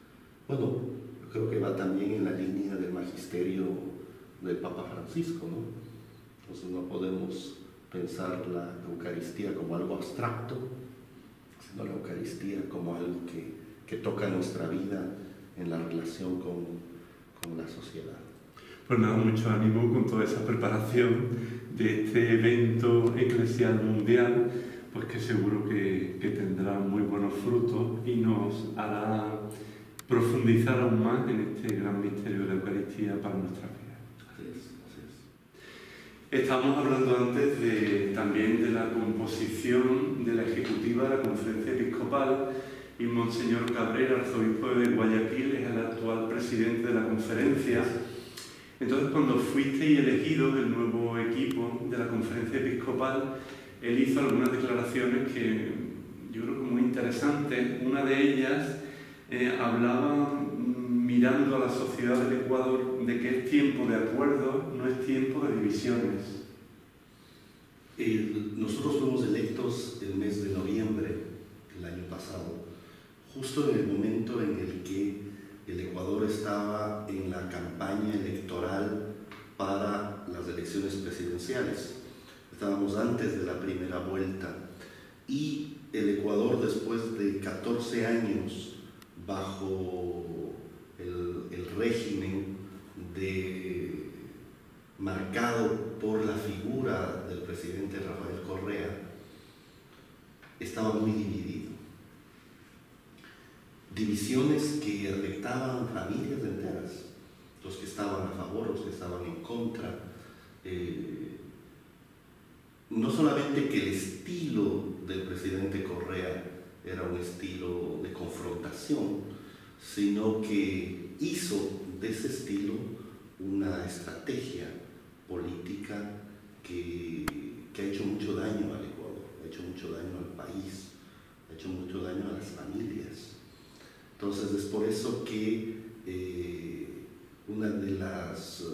Bueno, yo creo que va también en la línea del magisterio del Papa Francisco, ¿no? Entonces no podemos pensar la Eucaristía como algo abstracto, sino la Eucaristía como algo que toca nuestra vida en la relación con la sociedad. Pues nada, mucho ánimo con toda esa preparación de este evento eclesial mundial, pues que seguro que tendrá muy buenos frutos y nos hará profundizar aún más en este gran misterio de la Eucaristía para nuestra vida. Así es. Estamos hablando antes también de la composición de la ejecutiva de la Conferencia Episcopal, y Monseñor Cabrera, arzobispo de Guayaquil, es el actual presidente de la conferencia. Entonces, cuando fuisteis elegidos del nuevo equipo de la Conferencia Episcopal, él hizo algunas declaraciones que yo creo que muy interesantes. Una de ellas hablaba, mirando a la sociedad del Ecuador, de que es tiempo de acuerdo, no es tiempo de divisiones. Nosotros fuimos electos el mes de noviembre del año pasado, justo en el momento en el que el Ecuador estaba en la campaña electoral para las elecciones presidenciales. Estábamos antes de la primera vuelta y el Ecuador, después de 14 años bajo el régimen marcado por la figura del presidente Rafael Correa, estaba muy dividido. Divisiones que afectaban familias enteras, los que estaban a favor, los que estaban en contra. No solamente que el estilo del presidente Correa era un estilo de confrontación, sino que hizo de ese estilo una estrategia política que ha hecho mucho daño al Ecuador, ha hecho mucho daño al país, ha hecho mucho daño a las familias. Entonces es por eso que una de las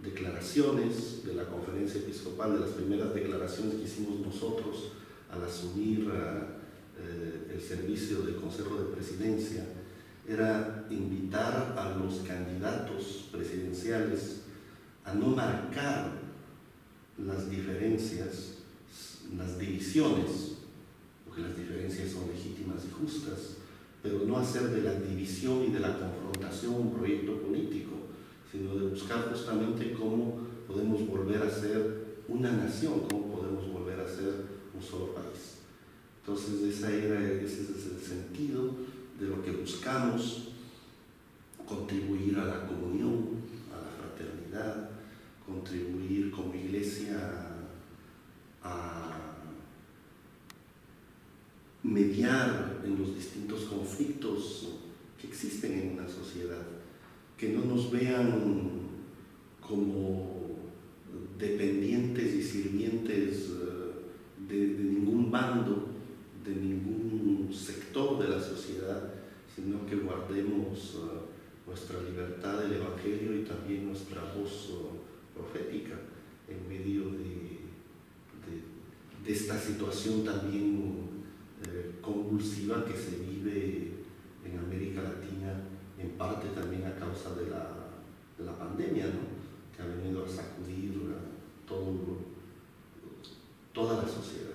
declaraciones de la Conferencia Episcopal, de las primeras declaraciones que hicimos nosotros al asumir el servicio del Consejo de Presidencia, era invitar a los candidatos presidenciales a no marcar las diferencias, las divisiones, porque las diferencias son legítimas y justas, pero no hacer de la división y de la confrontación un proyecto político, sino de buscar justamente cómo podemos volver a ser una nación, cómo podemos volver a ser un solo país. Entonces ese es el sentido de lo que buscamos, contribuir a la comunión, a la fraternidad, contribuir como iglesia a mediar en los distintos conflictos que existen en una sociedad, que no nos vean como dependientes y sirvientes de ningún bando, de ningún sector de la sociedad, sino que guardemos nuestra libertad del Evangelio y también nuestra voz profética en medio de esta situación también convulsiva que se vive en América Latina, en parte también a causa de la pandemia, ¿no?, que ha venido a sacudir toda la sociedad.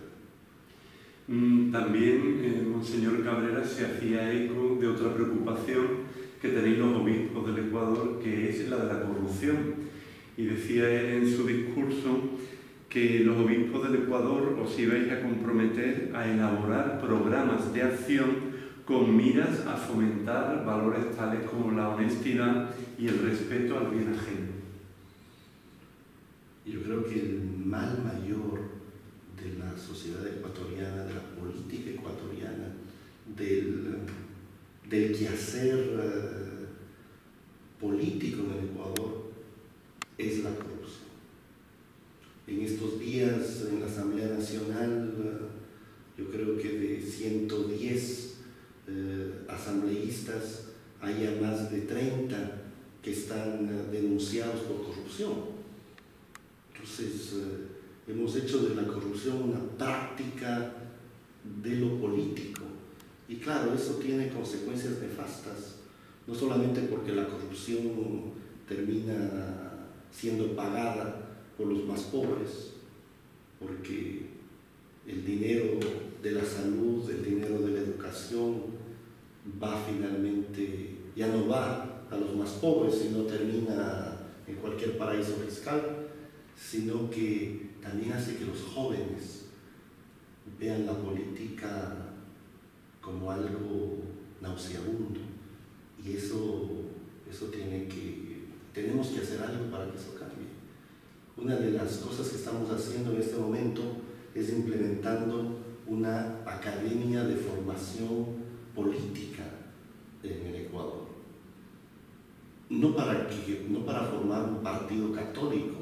También Monseñor Cabrera se hacía eco de otra preocupación que tenéis los obispos del Ecuador, que es la de la corrupción. Y decía él en su discurso que los obispos del Ecuador os ibais a comprometer a elaborar programas de acción con miras a fomentar valores tales como la honestidad y el respeto al bien ajeno. Yo creo que el mal mayor de la sociedad ecuatoriana, de la política ecuatoriana, del quehacer político en el Ecuador, es la corrupción. En estos días en la Asamblea Nacional, yo creo que de 110 asambleístas hay ya más de 30 que están denunciados por corrupción. Entonces, hemos hecho de la corrupción una práctica de lo político. Y claro, eso tiene consecuencias nefastas, no solamente porque la corrupción termina siendo pagada por los más pobres, porque el dinero de la salud, el dinero de la educación va finalmente, ya no va a los más pobres, sino termina en cualquier paraíso fiscal, sino que también hace que los jóvenes vean la política como algo nauseabundo, y eso tenemos que hacer algo para que eso cambie. Una de las cosas que estamos haciendo en este momento es implementando una academia de formación política en el Ecuador. No para formar un partido católico,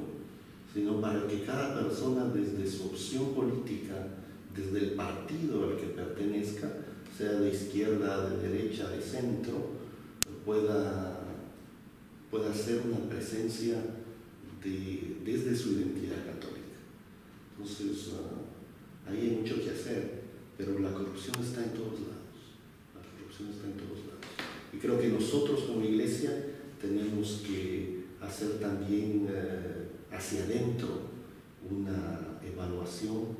sino para que cada persona, desde su opción política, desde el partido al que pertenezca, sea de izquierda, de derecha, de centro, pueda ser una presencia desde su identidad católica. Entonces, ahí hay mucho que hacer, pero la corrupción está en todos lados. La corrupción está en todos lados. Y creo que nosotros como iglesia tenemos que hacer también hacia adentro una evaluación,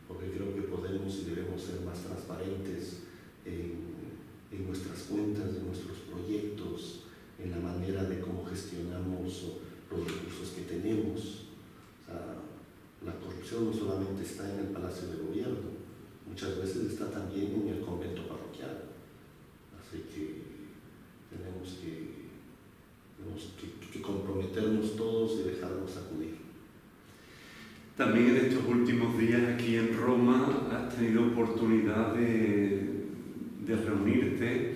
porque creo que podemos y debemos ser más transparentes en nuestras cuentas, en nuestros proyectos, en la manera de cómo gestionamos los recursos que tenemos. O sea, la corrupción no solamente está en el Palacio de Gobierno, muchas veces está también en el convento parroquial. Así que tenemos que comprometernos todos y dejarnos acudir. También en estos últimos días aquí en Roma has tenido oportunidad de reunirte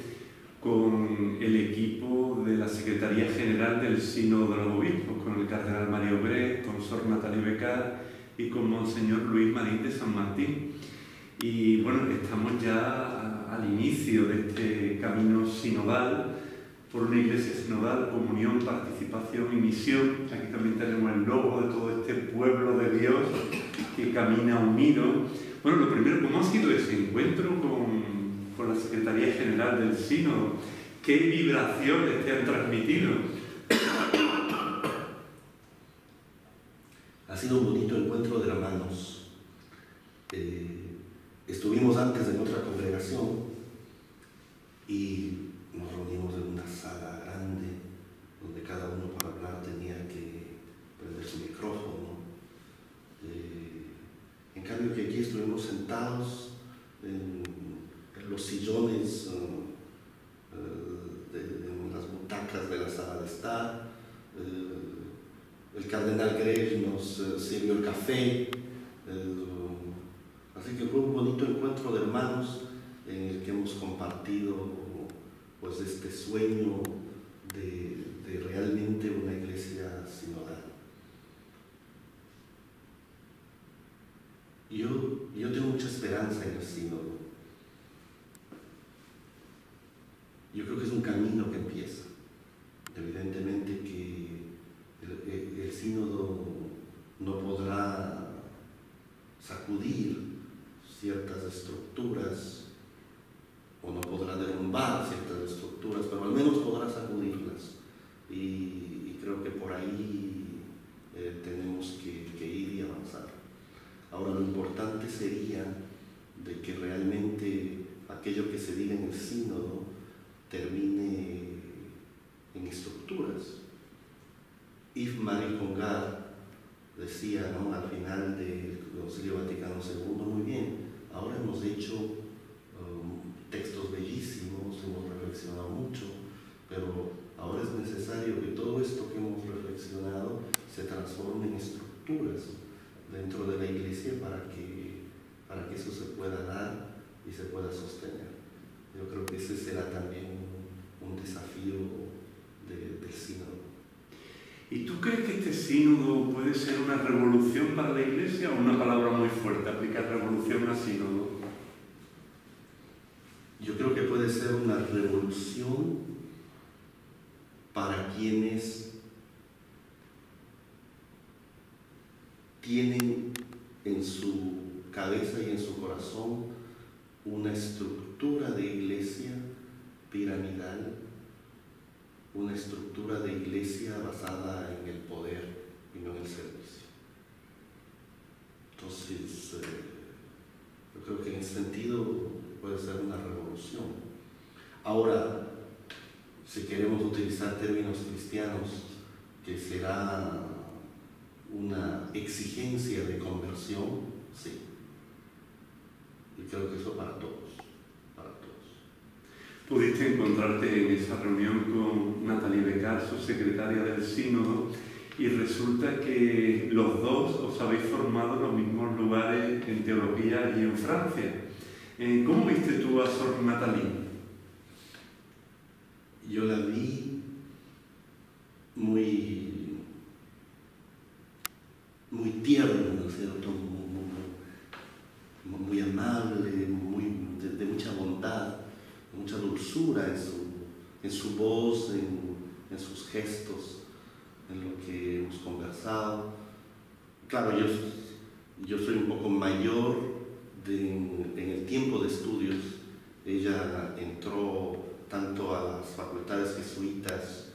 con el equipo de la Secretaría General del Sínodo de los Obispos, con el cardenal Mario Bret, con Sor Natalie Becar y con Monseñor Luis Marín de San Martín. Y bueno, estamos ya al inicio de este camino sinodal, por una iglesia sinodal, comunión, participación y misión. Aquí también tenemos el logo de todo este pueblo de Dios que camina unido. Bueno, lo primero, ¿cómo ha sido ese encuentro con la Secretaría General del Sínodo? ¿Qué vibraciones te han transmitido? Ha sido un bonito encuentro de hermanos. Estuvimos antes en otra congregación y nos reunimos en una sala grande donde cada uno para hablar tenía que prender su micrófono. En cambio que aquí estuvimos sentados en los sillones, en las butacas de la sala de estar. El cardenal Grech nos sirvió el café. Así que fue un bonito encuentro de hermanos en el que hemos compartido pues este sueño de realmente una iglesia sinodal. Yo tengo mucha esperanza en el sínodo. Yo creo que es un camino que empieza. Evidentemente que el sínodo no podrá sacudir ciertas estructuras o no podrá derrumbar ciertas estructuras, pero al menos podrá sacudirlas. Y creo que por ahí tenemos que ir y avanzar. Ahora, lo importante sería de que realmente aquello que se diga en el sínodo termine en estructuras. Yves-Marie Congar decía, ¿no?, al final del Concilio Vaticano II, muy bien, ahora hemos hecho textos bellísimos, hemos reflexionado mucho, pero ahora es necesario que todo esto que hemos reflexionado se transforme en estructuras dentro de la Iglesia para que eso se pueda dar y se pueda sostener. Yo creo que ese será también un desafío del sínodo. ¿Y tú crees que este sínodo puede ser una revolución para la Iglesia o una palabra muy fuerte, aplicar revolución a sínodo? Yo creo que puede ser una revolución para quienes tienen en su cabeza y en su corazón una estructura de iglesia piramidal, una estructura de iglesia basada en el poder y no en el servicio. Entonces, yo creo que en ese sentido puede ser una revolución. Ahora, si queremos utilizar términos cristianos, que será una exigencia de conversión, sí. Y creo que eso para todos. Pudiste encontrarte en esa reunión con Nathalie Becar, su secretaria del sínodo, y resulta que los dos os habéis formado en los mismos lugares en teología y en Francia. ¿Cómo viste tú a Sor Nathalie? Yo la vi muy tierna, ¿no es cierto? Muy amable, de mucha bondad, mucha dulzura en su voz, en sus gestos, en lo que hemos conversado. Claro, yo soy un poco mayor en el tiempo de estudios. Ella entró tanto a las facultades jesuitas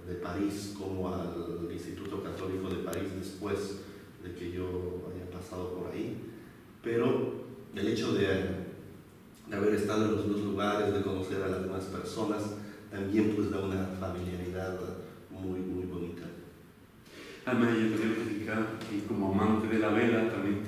de París como al Instituto Católico de París después de que yo haya pasado por ahí. Pero el hecho de haber estado en los dos lugares, de conocer a las demás personas, también pues da una familiaridad muy, muy bonita. Además, ella teológica y como amante de la vela también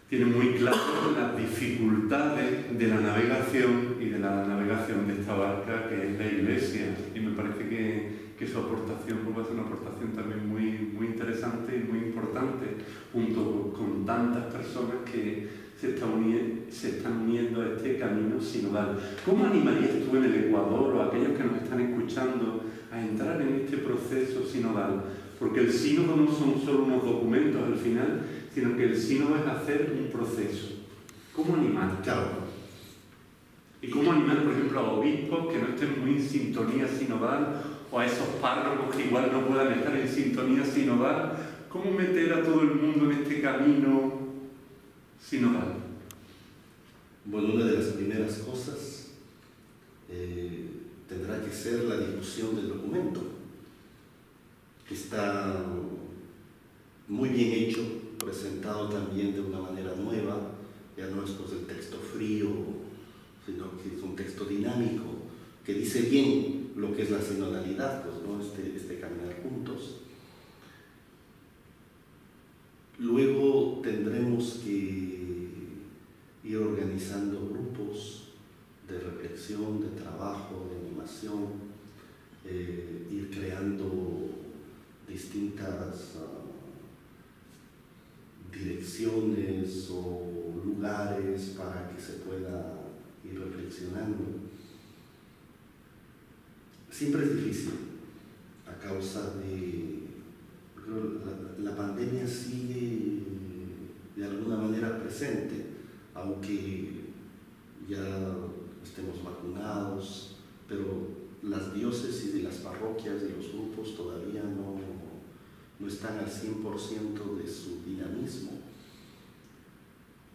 tiene muy claro las dificultades de la navegación y de la navegación de esta barca que es la Iglesia. Y me parece que su aportación puede ser una aportación también muy interesante y muy importante, junto con tantas personas que se están uniendo a este camino sinodal. ¿Cómo animarías tú en el Ecuador o a aquellos que nos están escuchando a entrar en este proceso sinodal? Porque el sínodo no son solo unos documentos al final, sino que el sínodo es hacer un proceso. ¿Cómo animar? Claro. ¿Y cómo animar, por ejemplo, a obispos que no estén muy en sintonía sinodal o a esos párrocos que igual no puedan estar en sintonía sinodal? ¿Cómo meter a todo el mundo en este camino sinodal? Bueno, una de las primeras cosas tendrá que ser la difusión del documento, que está muy bien hecho, presentado también de una manera nueva. Ya no es pues el texto frío, sino que es un texto dinámico, que dice bien lo que es la sinodalidad, pues, ¿no? Este caminar juntos. Luego tendremos tenemos que ir organizando grupos de reflexión, de trabajo, de animación, ir creando distintas direcciones o lugares para que se pueda ir reflexionando. Siempre es difícil a causa de, creo, la pandemia sigue de alguna manera presente, aunque ya estemos vacunados, pero las diócesis y las parroquias y los grupos todavía no están al 100% de su dinamismo.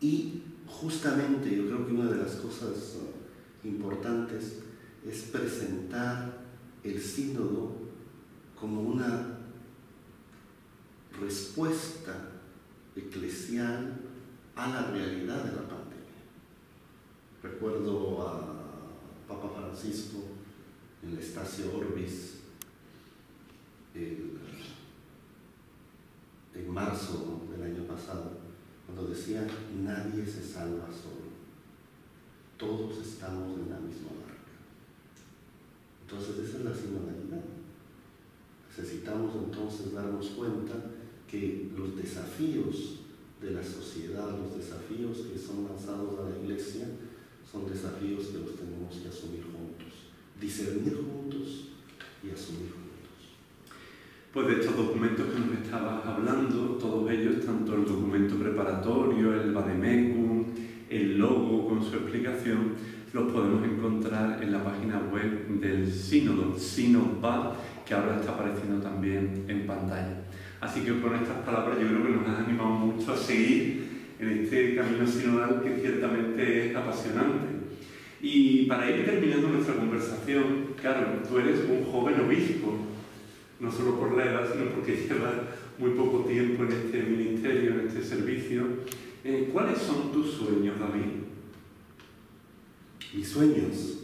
Y justamente yo creo que una de las cosas importantes es presentar el sínodo como una respuesta eclesial a la realidad de la pandemia. Recuerdo a Papa Francisco en la Estacio Orbis en marzo del año pasado, cuando decía: nadie se salva solo, todos estamos en la misma barca. Entonces esa es la sinodalidad. Necesitamos entonces darnos cuenta que los desafíos de la sociedad, los desafíos que son lanzados a la Iglesia, son desafíos que los tenemos que asumir juntos, discernir juntos y asumir juntos. Pues de estos documentos que nos estabas hablando, todos ellos, tanto el documento preparatorio, el vademecum, el logo con su explicación, los podemos encontrar en la página web del sínodo, Sinodbad, que ahora está apareciendo también en pantalla. Así que con estas palabras yo creo que nos han animado mucho a seguir en este camino sinodal que ciertamente es apasionante. Y para ir terminando nuestra conversación, claro, tú eres un joven obispo, no solo por la edad, sino porque llevas muy poco tiempo en este ministerio, en este servicio. ¿Cuáles son tus sueños, David? Mis sueños,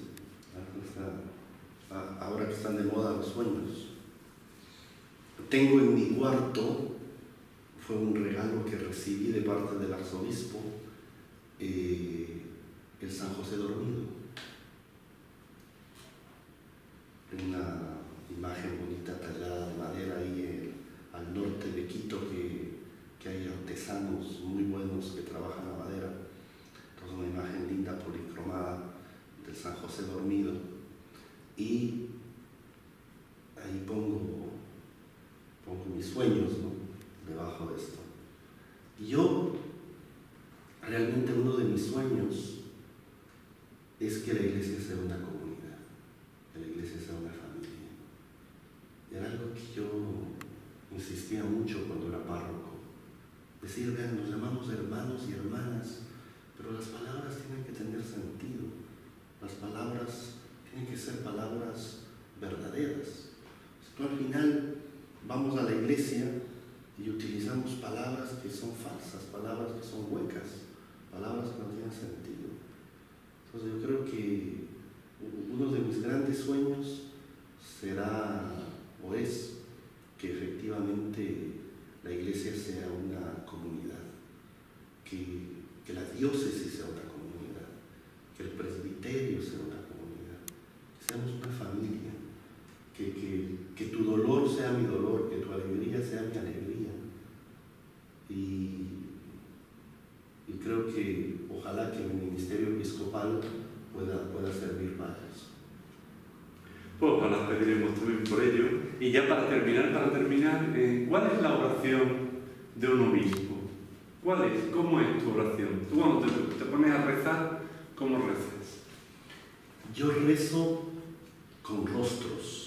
ahora que están de moda los sueños. Tengo en mi cuarto, fue un regalo que recibí de parte del arzobispo, el San José dormido. Una imagen bonita tallada de madera ahí al norte de Quito, que hay artesanos muy buenos que trabajan la madera. Entonces una imagen linda policromada del San José dormido. Y ahí pongo mis sueños, ¿no?, debajo de esto. Y yo, realmente uno de mis sueños es que la Iglesia sea una comunidad, que la Iglesia sea una familia. Era algo que yo insistía mucho cuando era párroco. Decir: vean, nos llamamos hermanos y hermanas, pero las palabras tienen que tener sentido. Las palabras tienen que ser palabras verdaderas. Pero al final vamos a la iglesia y utilizamos palabras que son falsas, palabras que son huecas, palabras que no tienen sentido. Entonces yo creo que uno de mis grandes sueños será o es que efectivamente la iglesia sea una comunidad, que la diócesis sea una comunidad, que el presbiterio sea una comunidad, que seamos una familia, que tu dolor sea mi dolor, que tu alegría sea mi alegría. Y creo que ojalá que mi ministerio episcopal pueda servir para eso. Pues ojalá pediremos también por ello. Y ya para terminar, ¿cuál es la oración de un obispo? ¿Cuál es? ¿Cómo es tu oración? Tú cuando te pones a rezar, ¿cómo rezas? Yo rezo con rostros.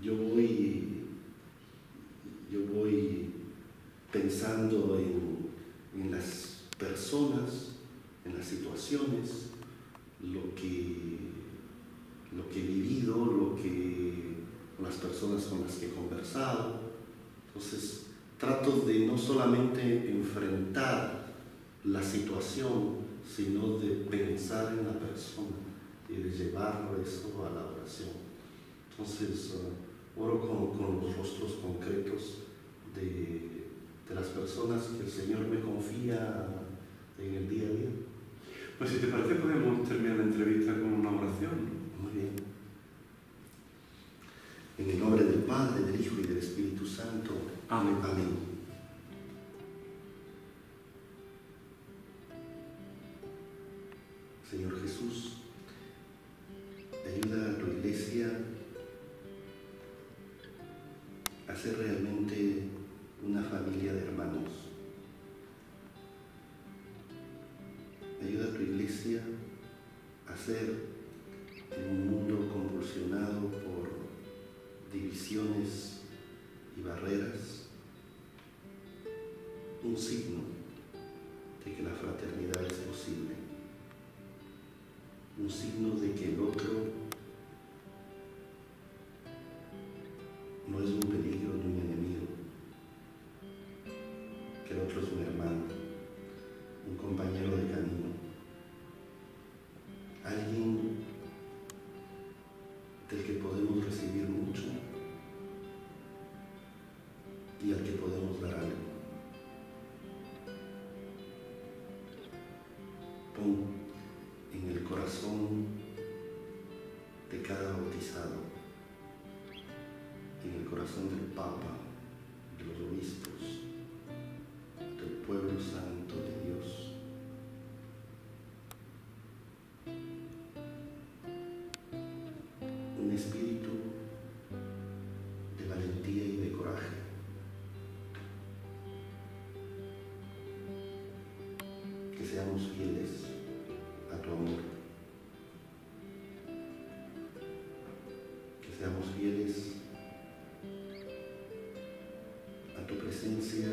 Yo voy pensando en las personas, en las situaciones, lo que he vivido, las personas con las que he conversado. Entonces trato de no solamente enfrentar la situación, sino de pensar en la persona y de llevar eso a la oración. Entonces oro con los rostros concretos de de las personas que el Señor me confía en el día a día. Pues si te parece podemos terminar la entrevista con una oración. Muy bien. En el nombre del Padre, del Hijo y del Espíritu Santo. Amén. Amén. Señor Jesús, ayuda a tu iglesia a ser realmente una familia de hermanos. Ayuda a tu iglesia a ser, en un mundo convulsionado por divisiones y barreras, un signo de que la fraternidad es posible, un signo de que el otro no es un peligro ni un enemigo, que el otro es un hermano, un compañero de camino, alguien del que podemos recibir mucho y al que podemos dar algo. Pon en el corazón de cada bautizado, en el corazón del Papa, de los obispos, del pueblo santo de Dios, un espíritu de valentía y de coraje, que seamos fieles a tu amor, que seamos fieles a tu presencia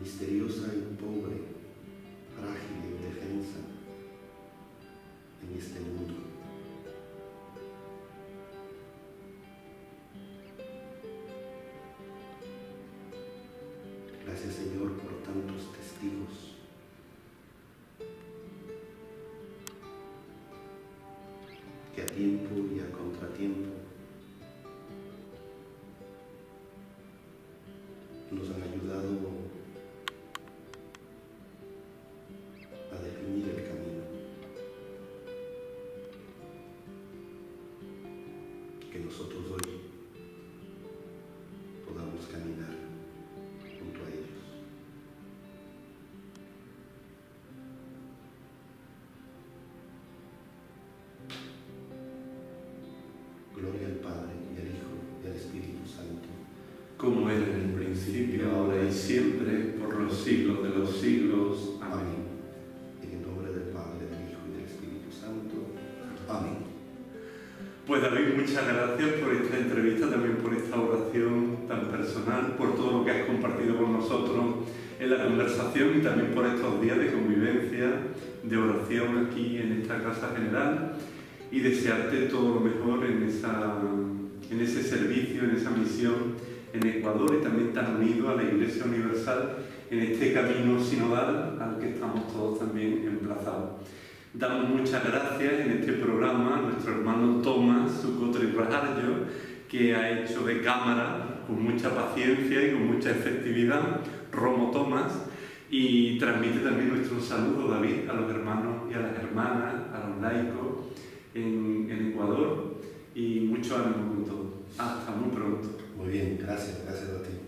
misteriosa y pobre, frágil e indefensa en este mundo. Gracias, Señor, por tantos testigos que a tiempo y a contratiempo nos han ayudado a definir el camino que nosotros hoy podamos caminar junto a ellos. Gloria al Padre, y al Hijo, y al Espíritu Santo, Como era en el principio, ahora y siempre, por los siglos de los siglos. Amén. en el nombre del Padre, del Hijo y del Espíritu Santo. Amén. Pues David, muchas gracias por esta entrevista, también por esta oración tan personal, por todo lo que has compartido con nosotros en la conversación y también por estos días de convivencia, de oración aquí en esta Casa General, y desearte todo lo mejor en ese servicio, en esa misión en Ecuador, y también tan unido a la Iglesia Universal en este camino sinodal al que estamos todos también emplazados. Damos muchas gracias en este programa a nuestro hermano Tomás Sucotri Rajarjo, que ha hecho de cámara con mucha paciencia y con mucha efectividad, Romo Tomás, y transmite también nuestro saludo, David, a los hermanos y a las hermanas, a los laicos en Ecuador, y mucho ánimo con todo. Hasta muy pronto. Muy bien, gracias a ti.